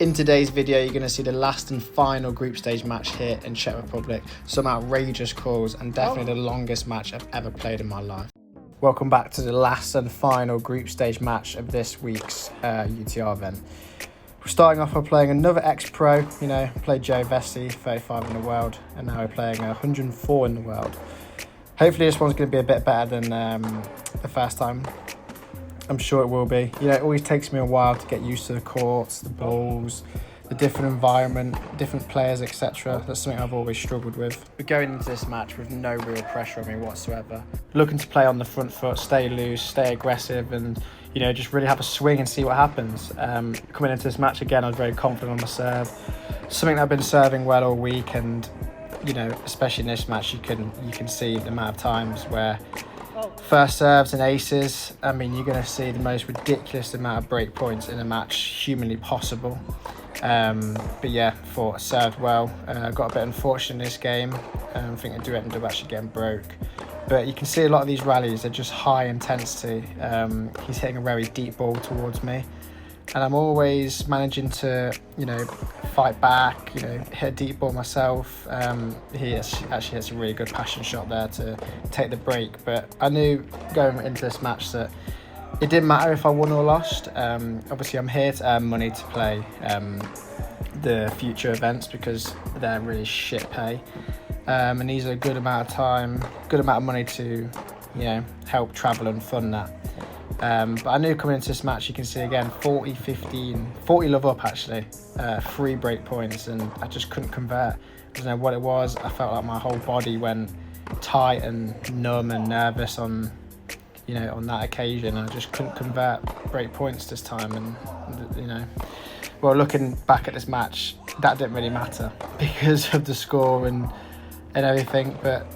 In today's video, you're going to see the last and final group stage match here in Czech Republic. Some outrageous calls and definitely the longest match I've ever played in my life. Welcome back to the last and final group stage match of this week's UTR event. We're starting off by playing another ex-pro, played Joe Vesey, 35 in the world, and now we're playing 104 in the world. Hopefully this one's going to be a bit better than the first time. I'm sure it will be. It always takes me a while to get used to the courts, the balls, the different environment, different players, etc. That's something I've always struggled with. We're going into this match with no real pressure on me whatsoever. Looking to play on the front foot, stay loose, stay aggressive, and just really have a swing and see what happens. Coming into this match again, I was very confident on my serve. Something that I've been serving well all week, and especially in this match, you can see the amount of times where first serves and aces. You're going to see the most ridiculous amount of break points in a match humanly possible. But yeah, thought I served well. Got a bit unfortunate in this game. I think I do end up actually getting broke. But you can see a lot of these rallies, they're just high intensity. He's hitting a very deep ball towards me. And I'm always managing to, fight back, hit a deep ball myself. He actually hits a really good passion shot there to take the break. But I knew going into this match that it didn't matter if I won or lost. Obviously, I'm here to earn money to play the future events because they're really shit pay. And these are a good amount of time, good amount of money to, help travel and fund that. But I knew coming into this match, you can see again, 40 love up actually, 3 break points, and I just couldn't convert. I don't know what it was. I felt like my whole body went tight and numb and nervous on that occasion. I just couldn't convert break points this time, and well, looking back at this match, that didn't really matter because of the score and everything, but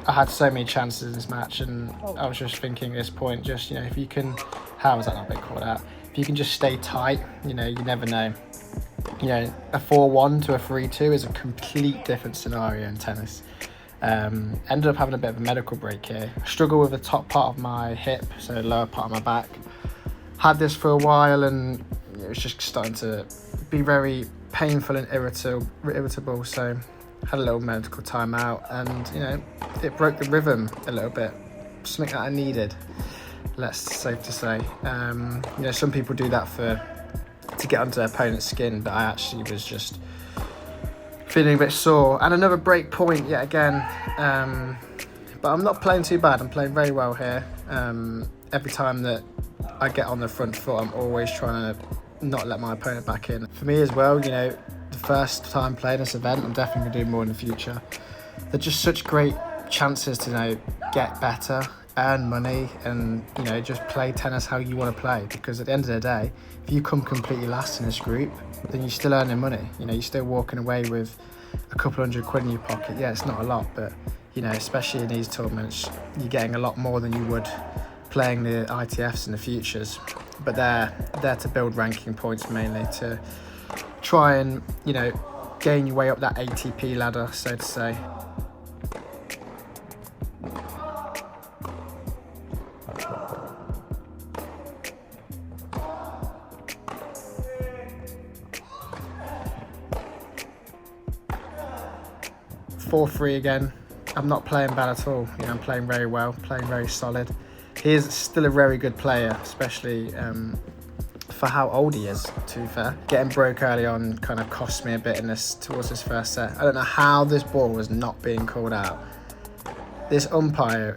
I had so many chances in this match, and I was just thinking at this point, just, if you can, how was that not being called out? If you can just stay tight, you never know. A 4-1 to a 3-2 is a complete different scenario in tennis. Ended up having a bit of a medical break here. I struggle with the top part of my hip, so the lower part of my back. Had this for a while, and it was just starting to be very painful and irritable, so had a little medical time out, and it broke the rhythm a little bit, something that I needed, less safe to say. Some people do that to get under their opponent's skin, but I actually was just feeling a bit sore. And another break point yet again, but I'm not playing too bad. I'm playing very well here. Every time that I get on the front foot, I'm always trying to not let my opponent back in. For me as well, the first time playing this event, I'm definitely going to do more in the future. They're just such great chances to get better, earn money, and just play tennis how you want to play, because at the end of the day, if you come completely last in this group, then you're still earning money. You're still walking away with a couple £100 in your pocket. Yeah, it's not a lot, but especially in these tournaments, you're getting a lot more than you would playing the ITFs and the futures. But they're there to build ranking points, mainly to try and gain your way up that ATP ladder, so to say. (4-3) again. I'm not playing bad at all. I'm playing very well, playing very solid. He is still a very good player, especially for how old he is, to be fair. Getting broke early on kind of cost me a bit towards this first set. I don't know how this ball was not being called out. This umpire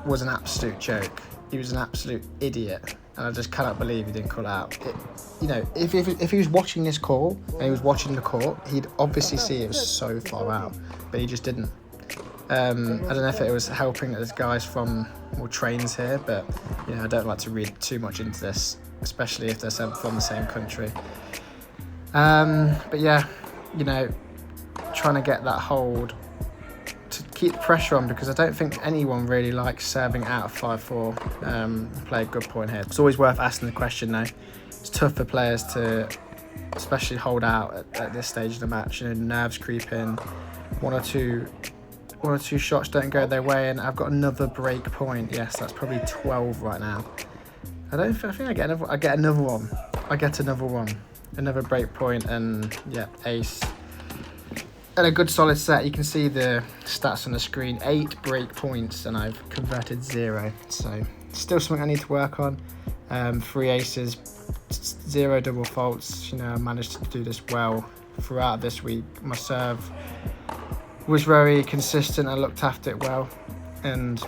was an absolute joke. He was an absolute idiot, and I just cannot believe he didn't call out. If he was watching this call and he was watching the court, he'd obviously see it was so far out, but he just didn't. I don't know if it was helping that there's guys from trains here, but I don't like to read too much into this, especially if they're from the same country. But yeah, trying to get that hold to keep the pressure on, because I don't think anyone really likes serving out of 5-4. Play a good point here. It's always worth asking the question though. It's tough for players to especially hold out at this stage of the match. Nerves creep in. One or two shots don't go their way, and I've got another break point. Yes, that's probably 12 right now. I think I get another one. I get another one. another break point, and yeah, ace. And a good solid set. You can see the stats on the screen, 8 break points, and I've converted 0. So still something I need to work on. 3 aces, 0 double faults. You know, I managed to do this well throughout this week. My serve was very consistent. I looked after it well, and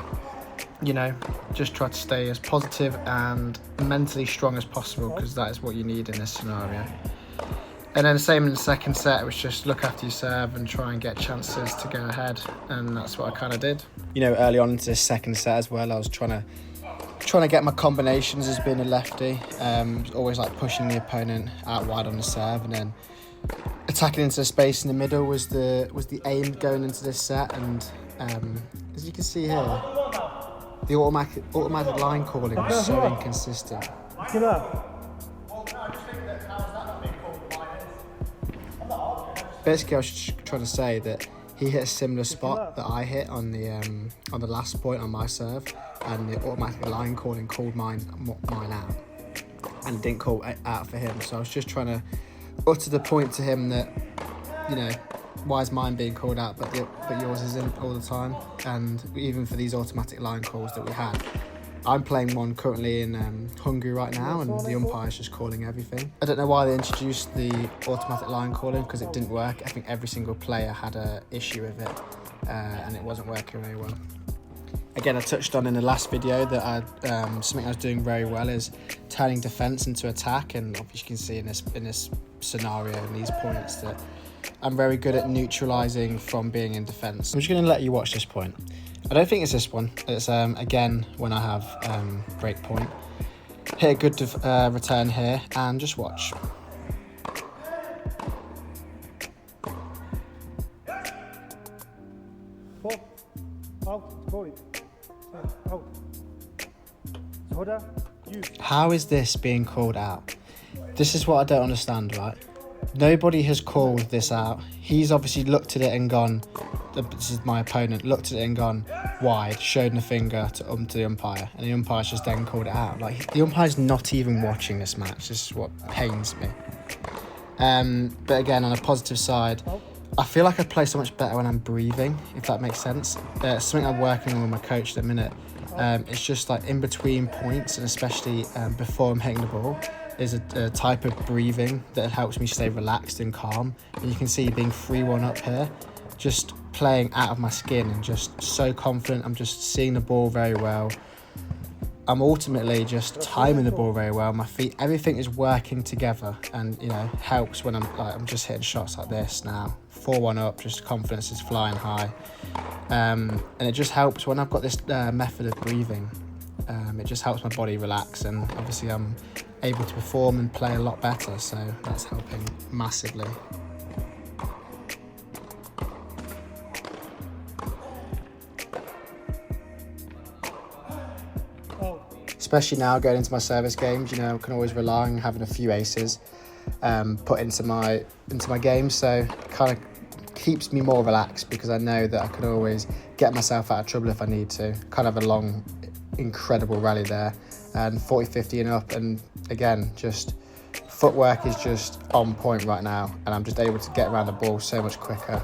you know, just try to stay as positive and mentally strong as possible, because that is what you need in this scenario. And then the same in the second set, it was just look after your serve and try and get chances to go ahead, and that's what I kind of did. You know, early on into this second set as well, I was trying to get my combinations as being a lefty. Always like pushing the opponent out wide on the serve, and then attacking into the space in the middle was the aim going into this set. And as you can see here, the automatic line calling was so inconsistent. Basically, I was just trying to say that he hit a similar spot that I hit on the last point on my serve, and the automatic line calling called mine out, and it didn't call out for him. So I was just trying to utter the point to him that, you know, why is mine being called out, but yours isn't all the time. And even for these automatic line calls that we had, I'm playing one currently in Hungary right now, and the umpire's just calling everything. I don't know why they introduced the automatic line calling, because it didn't work. I think every single player had an issue with it, and it wasn't working very well. Again, I touched on in the last video that something I was doing very well is turning defence into attack, and obviously you can see in this scenario and these points that I'm very good at neutralising from being in defence. I'm just going to let you watch this point. I don't think it's this one. It's again when I have break point. Hit a good return here, and just watch. How is this being called out? This is what I don't understand, right? Nobody has called this out. He's obviously looked at it and gone, this is my opponent, looked at it and gone wide, showed the finger to the umpire, and the umpire's just then called it out. Like, the umpire's not even watching this match. This is what pains me. But again, on a positive side, I feel like I play so much better when I'm breathing, if that makes sense. Something I'm working on with my coach at the minute. It's just like in between points, and especially before I'm hitting the ball, is a type of breathing that helps me stay relaxed and calm. And you can see being 3-1 up here, just playing out of my skin and just so confident. I'm just seeing the ball very well. I'm ultimately just timing the ball very well. My feet, everything is working together, and you know, helps when I'm just hitting shots like this now. 4-1 up, just confidence is flying high. And it just helps when I've got this method of breathing. It just helps my body relax, and obviously I'm able to perform and play a lot better, so that's helping massively. Especially now going into my service games, you know, I can always rely on having a few aces put into my game, so it kind of keeps me more relaxed, because I know that I can always get myself out of trouble if I need to. Kind of a long, incredible rally there, and 40-50 and up, and again, just footwork is just on point right now, and I'm just able to get around the ball so much quicker.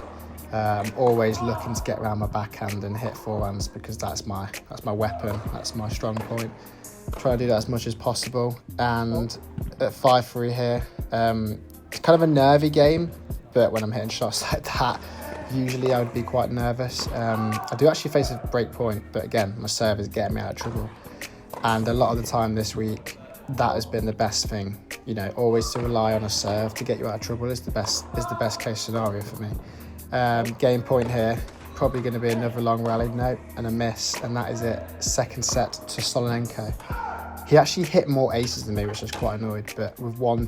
I'm always looking to get around my backhand and hit forehands, because that's my weapon, that's my strong point. Try to do that as much as possible. And at 5-3 here, it's kind of a nervy game, but when I'm hitting shots like that, usually I would be quite nervous. I do actually face a break point, but again, my serve is getting me out of trouble. And a lot of the time this week, that has been the best thing. You know, always to rely on a serve to get you out of trouble is the best case scenario for me. Game point here, probably going to be another long rally, no, and a miss, and that is it. Second set to Solonenko. He actually hit more aces than me, which I was quite annoyed, but with one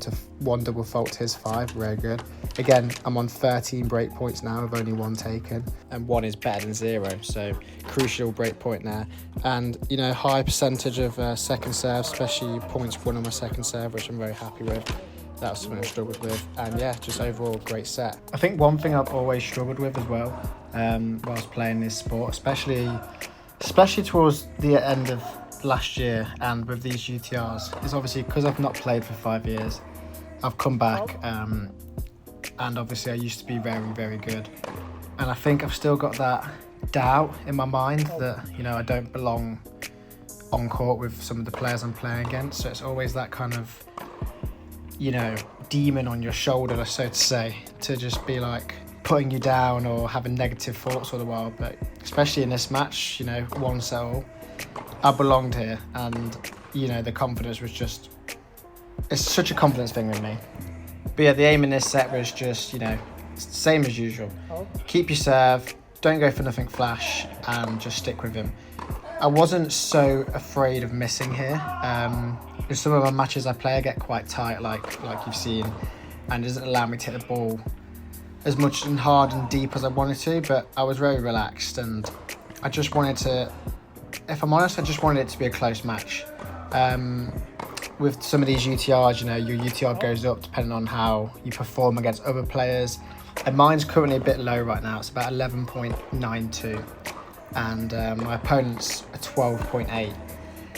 double fault to his 5, very good. Again, I'm on 13 break points now with only 1 taken, and 1 is better than 0, so crucial break point there. And, you know, high percentage of second serve, especially points won on my second serve, which I'm very happy with. That was something I struggled with, and yeah, just overall great set. I think one thing I've always struggled with as well, whilst playing this sport, especially towards the end of last year and with these GTRs, is obviously because I've not played for 5 years. I've come back, and obviously I used to be very, very good. And I think I've still got that doubt in my mind that, you know, I don't belong on court with some of the players I'm playing against. So it's always that kind of, you know, demon on your shoulder, so to say, to just be like putting you down or having negative thoughts all the while. But especially in this match, you know, 1-0, I belonged here, and, you know, the confidence was just, it's such a confidence thing with me. But yeah, the aim in this set was just, you know, same as usual. Keep your serve, don't go for nothing flash, and just stick with him. I wasn't so afraid of missing here. In some of my matches I play, I get quite tight, like you've seen, and it doesn't allow me to hit the ball as much and hard and deep as I wanted to, but I was very relaxed, and I just wanted to, if I'm honest, I just wanted it to be a close match. With some of these UTRs, you know, your UTR goes up depending on how you perform against other players. And mine's currently a bit low right now. It's about 11.92. And my opponent's a 12.8.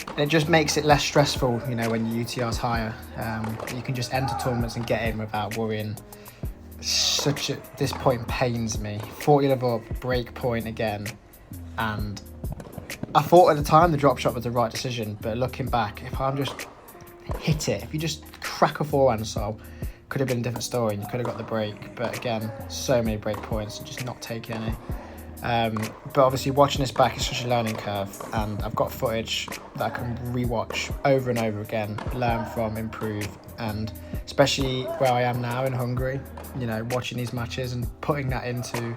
And it just makes it less stressful, you know, when your UTR's higher. You can just enter tournaments and get in without worrying. This point pains me. 40 level up, break point again. And I thought at the time the drop shot was the right decision, but looking back, if I'm just hit it, if you just crack a forehand solve, could have been a different story and you could have got the break. But again, so many break points and just not taking any. But obviously watching this back is such a learning curve, and I've got footage that I can rewatch over and over again, learn from, improve, and especially where I am now in Hungary, you know, watching these matches and putting that into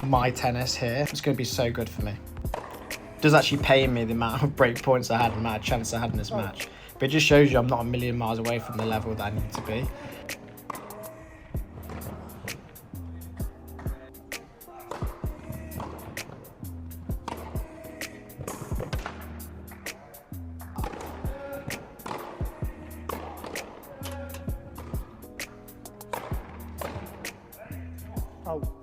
my tennis here, it's going to be so good for me. It does actually pay me the amount of break points I had, the amount of chance I had in this match. But it just shows you I'm not a million miles away from the level that I need to be. Out.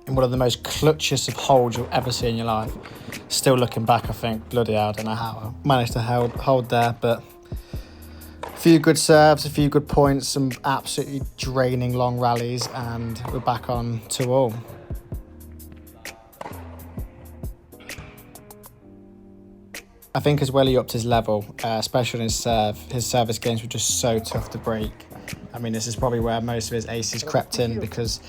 In one of the most clutchiest of holds you'll ever see in your life. Still looking back, I think, bloody hell, I don't know how I managed to hold there, but a few good serves, a few good points, some absolutely draining long rallies, and we're back on 2-2. I think as well he upped his level, especially on his serve. His service games were just so tough to break. I mean, this is probably where most of his aces crept in, because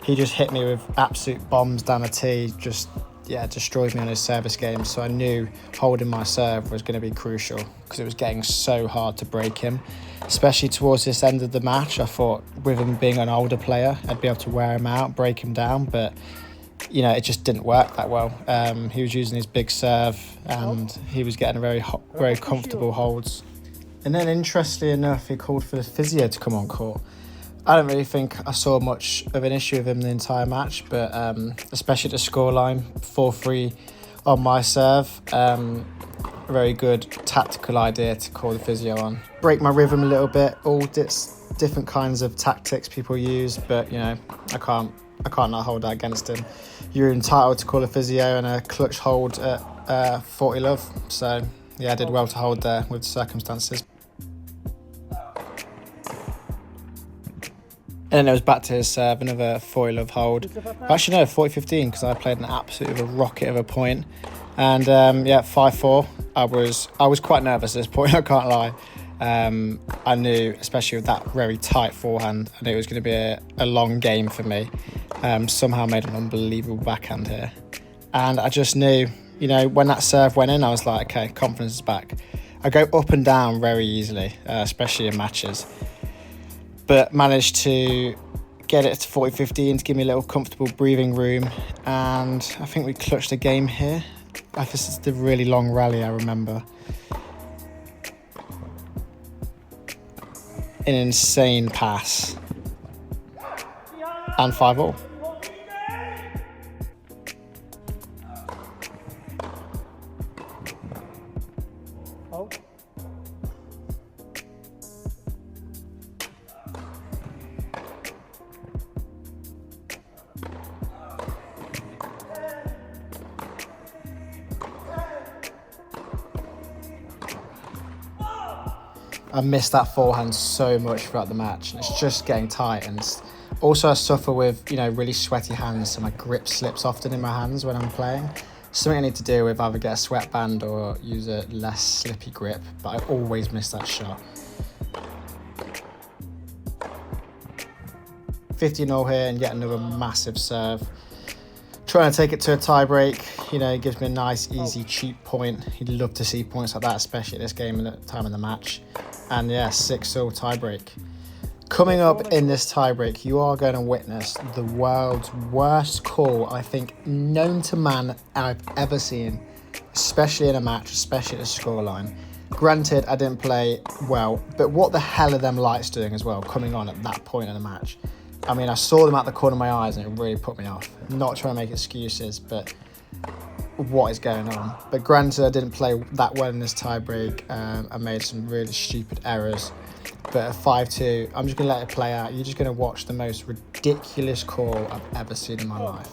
he just hit me with absolute bombs down the tee, just, yeah, destroyed me on his service game. So I knew holding my serve was going to be crucial, because it was getting so hard to break him, especially towards this end of the match. I thought with him being an older player, I'd be able to wear him out, break him down, but, you know, it just didn't work that well. He was using his big serve, and he was getting very comfortable holds. And then, interestingly enough, he called for the physio to come on court. I don't really think I saw much of an issue with him the entire match, but especially at the scoreline, 4-3 on my serve. A very good tactical idea to call the physio on. Break my rhythm a little bit, all different kinds of tactics people use, but, you know, I can't not hold that against him. You're entitled to call a physio and a clutch hold at 40 love. So, yeah, I did well to hold there with the circumstances. And then it was back to his serve, another 40 love hold. Actually, no, 40-15, because I played an absolute rocket of a point. And yeah, 5-4. I was quite nervous at this point, I can't lie. I knew, especially with that very tight forehand, I knew it was going to be a long game for me. Somehow made an unbelievable backhand here. And I just knew, you know, when that serve went in, I was like, okay, confidence is back. I go up and down very easily, especially in matches. But managed to get it to 40-15 to give me a little comfortable breathing room. And I think we clutched the game here. This is the really long rally, I remember. An insane pass. And 5-all. Oh. I missed that forehand so much throughout the match, and it's just getting tight. And also I suffer with, really sweaty hands, so my grip slips often in my hands when I'm playing. Something I need to deal with, either get a sweatband or use a less slippy grip, but I always miss that shot. 15-0 here, and yet another massive serve. Trying to take it to a tie-break, it gives me a nice, easy, cheap point. You'd love to see points like that, especially at this game and at the time of the match. And yeah, 6-0 tie-break. Coming up in this tie-break, you are going to witness the world's worst call, I think, known to man I've ever seen, especially in a match, especially at the scoreline. Granted, I didn't play well, but what the hell are them lights doing as well, coming on at that point in the match? I mean, I saw them out the corner of my eyes and it really put me off. Not trying to make excuses, but what is going on? But granted, I didn't play that well in this tie-break. I made some really stupid errors. But at 5-2, I'm just going to let it play out. You're just going to watch the most ridiculous call I've ever seen in my life.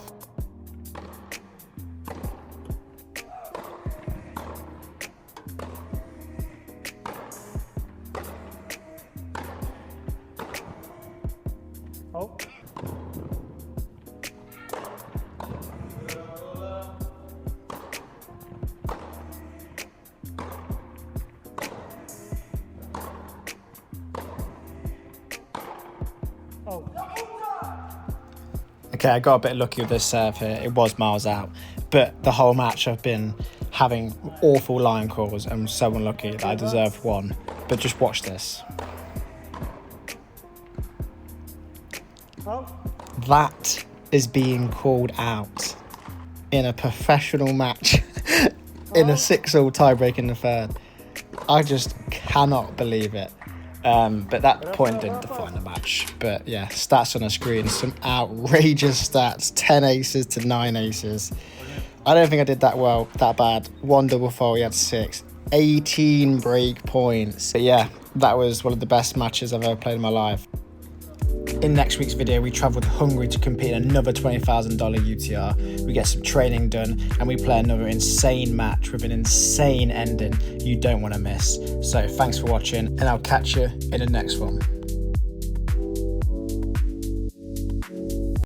Oh. Okay, I got a bit lucky with this serve here. It was miles out. But the whole match I've been having awful line calls and so unlucky that I deserved one. But just watch this. Oh. That is being called out in a professional match in a 6-0 tiebreak in the third. I just cannot believe it. But that point didn't define the match. But yeah, stats on the screen, some outrageous stats, 10 aces to 9 aces. I don't think I did that bad. 1 double fault, he had 6, 18 break points. But yeah, that was one of the best matches I've ever played in my life. In next week's video, we travel to Hungary to compete in another $20,000 UTR. We get some training done and we play another insane match with an insane ending you don't want to miss. So thanks for watching and I'll catch you in the next one.